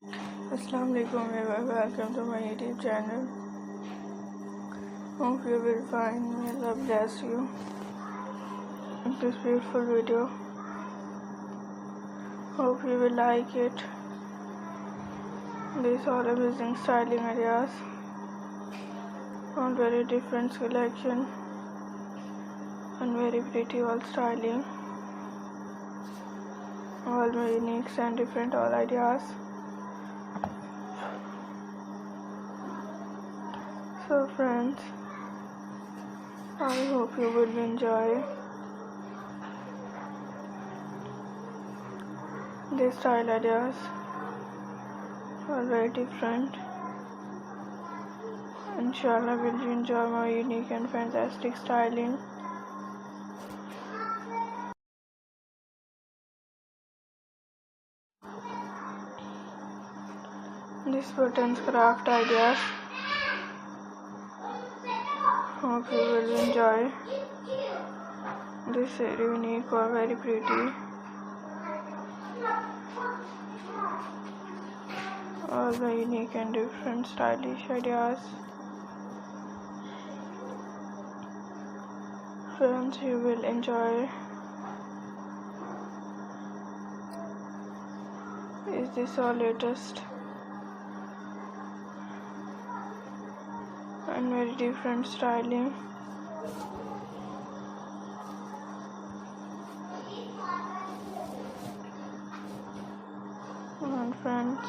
Assalamualaikum everyone, welcome to my YouTube channel. Hope you will find me. Allah bless you in this beautiful video. Hope you will like it. These are amazing styling ideas on very different selection and very pretty all styling. All my unique and different all ideas. So friends, I hope you will enjoy these style ideas are very different. Inshallah, will you enjoy my unique and fantastic styling? These buttons craft ideas. Hope you will enjoy. This is unique or very pretty. All the unique and different stylish ideas. Friends, you will enjoy. Is this our latest and very different styling? And friends,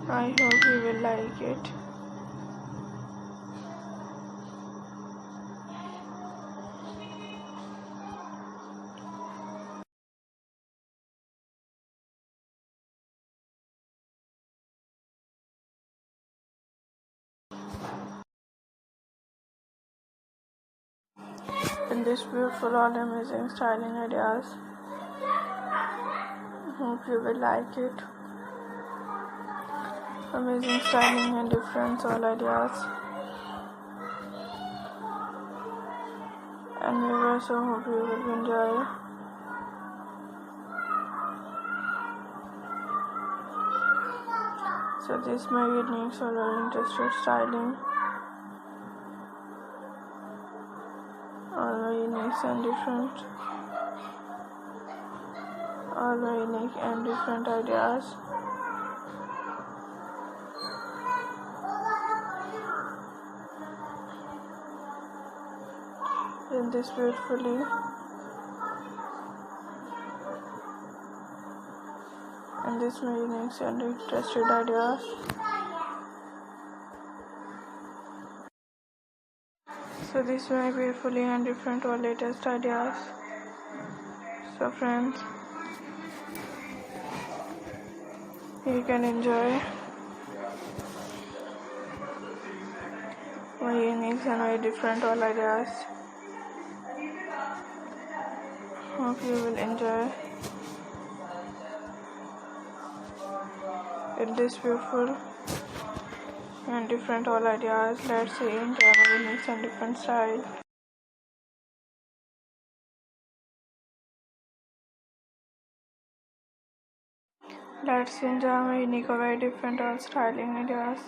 I hope you will like it. In this beautiful all amazing styling ideas, hope you will like it. Amazing styling and different all ideas, and we also hope you will enjoy. So this may unique or very interested styling. All very unique and different. All very unique and different ideas. In this beautifully. And this may unique and interested ideas. So this may beautifully and different or latest ideas. So friends, you can enjoy very unique and very different all ideas. Hope you will enjoy in this beautiful and different all ideas. Let's see in unique and different style. Let's enjoy my unique or very different all styling ideas.